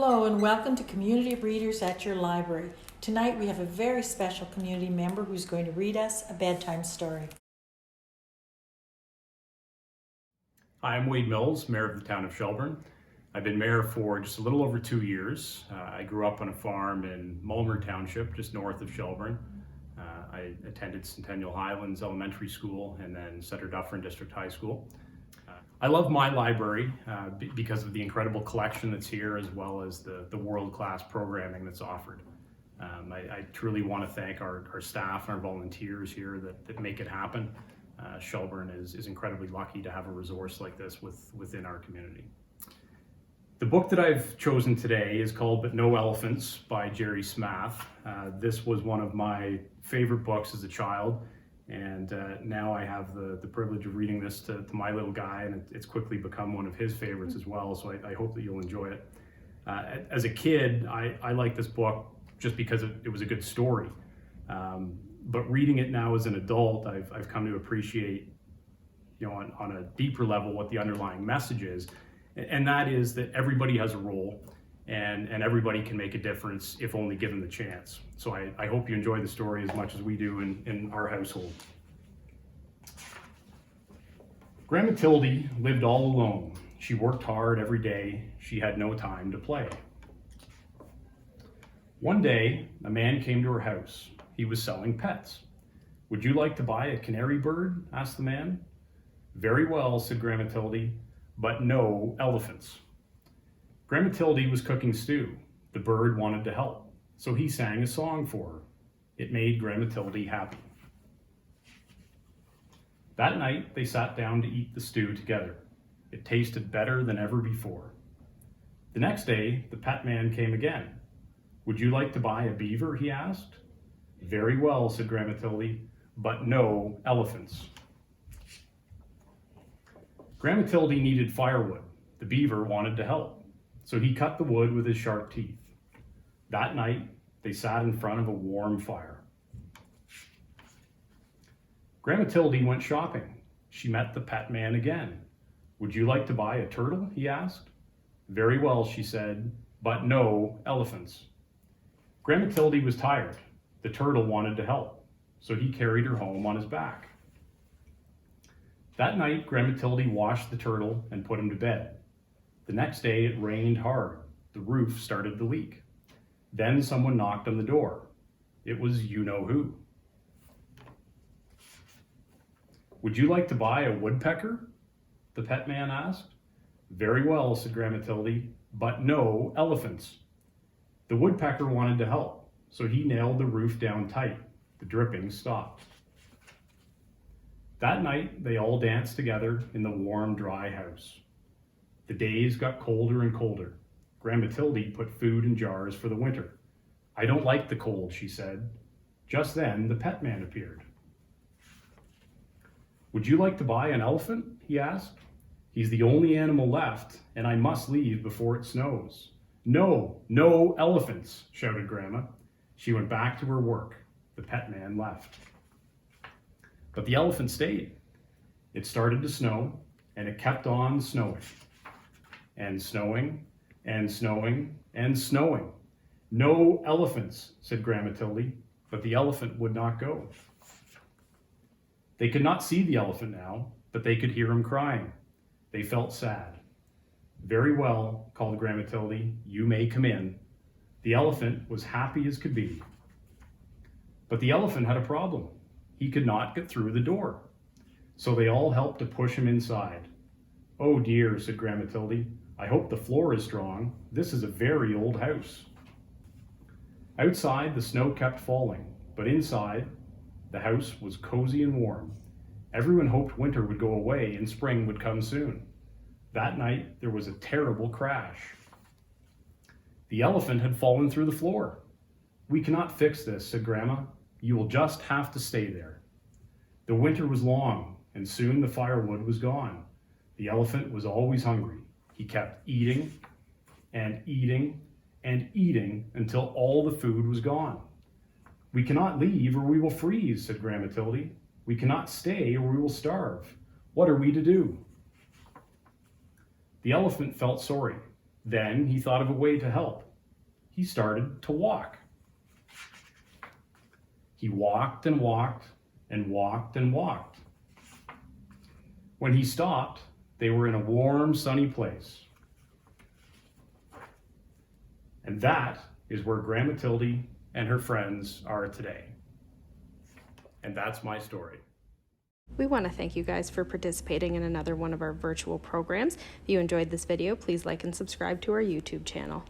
Hello and welcome to Community Readers at Your Library. Tonight we have a very special community member who's going to read us a bedtime story. Hi, I'm Wade Mills, Mayor of the town of Shelburne. I've been mayor for just a little over 2 years. I grew up on a farm in Mulmer Township, just north of Shelburne. I attended Centennial Highlands Elementary School and then Sutter Dufferin District High School. I love my library because of the incredible collection that's here, as well as the world-class programming that's offered. I truly want to thank our staff and our volunteers here that make it happen. Shelburne is incredibly lucky to have a resource like this within our community. The book that I've chosen today is called But No Elephants by Jerry Smath. This was one of my favorite books as a child, and now I have the privilege of reading this to my little guy, and it's quickly become one of his favorites as well, so I hope that you'll enjoy it. As a kid, I liked this book just because it was a good story. But reading it now as an adult, I've come to appreciate, on a deeper level, what the underlying message is. And that is that everybody has a role and everybody can make a difference if only given the chance. So I hope you enjoy the story as much as we do in our household. Grandmatilde lived all alone. She worked hard every day. She had no time to play. One day, a man came to her house. He was selling pets. "Would you like to buy a canary bird?" asked the man. "Very well," said Grandmatilde, "but no elephants." Grandmatilde was cooking stew. The bird wanted to help, so he sang a song for her. It made Grandmatilde happy. That night, they sat down to eat the stew together. It tasted better than ever before. The next day, the pet man came again. "Would you like to buy a beaver?" he asked. "Very well," said Grandmatilde, "but no elephants." Grandmatilde needed firewood. The beaver wanted to help, so he cut the wood with his sharp teeth. That night, they sat in front of a warm fire. Grandmatilde went shopping. She met the pet man again. "Would you like to buy a turtle?" he asked. "Very well," she said, "but no elephants." Grandmatilde was tired. The turtle wanted to help, so he carried her home on his back. That night, Grandmatilde washed the turtle and put him to bed. The next day, it rained hard. The roof started to leak. Then someone knocked on the door. It was you-know-who. "Would you like to buy a woodpecker?" the pet man asked. "Very well," said Grandmatilde, "but no elephants." The woodpecker wanted to help, so he nailed the roof down tight. The dripping stopped. That night, they all danced together in the warm, dry house. The days got colder and colder. Grandmatilde put food in jars for the winter. "I don't like the cold," she said. Just then, the pet man appeared. "Would you like to buy an elephant?" he asked. "He's the only animal left, and I must leave before it snows." "No, no elephants," shouted Grandma. She went back to her work. The pet man left. But the elephant stayed. It started to snow, and it kept on snowing. And snowing, and snowing, and snowing. "No elephants," said Grandmatilde, but the elephant would not go. They could not see the elephant now, but they could hear him crying. They felt sad. "Very well," called Grandmatilde, "you may come in." The elephant was happy as could be. But the elephant had a problem. He could not get through the door. So they all helped to push him inside. "Oh dear," said Grandmatilde, "I hope the floor is strong. This is a very old house." Outside, the snow kept falling, but inside, the house was cozy and warm. Everyone hoped winter would go away and spring would come soon. That night, there was a terrible crash. The elephant had fallen through the floor. "We cannot fix this," said Grandma. "You will just have to stay there." The winter was long, and soon the firewood was gone. The elephant was always hungry. He kept eating and eating and eating until all the food was gone. "We cannot leave or we will freeze," said Grandmatilde. "We cannot stay or we will starve. What are we to do?" The elephant felt sorry. Then he thought of a way to help. He started to walk. He walked and walked and walked and walked. When he stopped, they were in a warm, sunny place. And that is where Grandmatilde and her friends are today. And that's my story. We want to thank you guys for participating in another one of our virtual programs. If you enjoyed this video, please like and subscribe to our YouTube channel.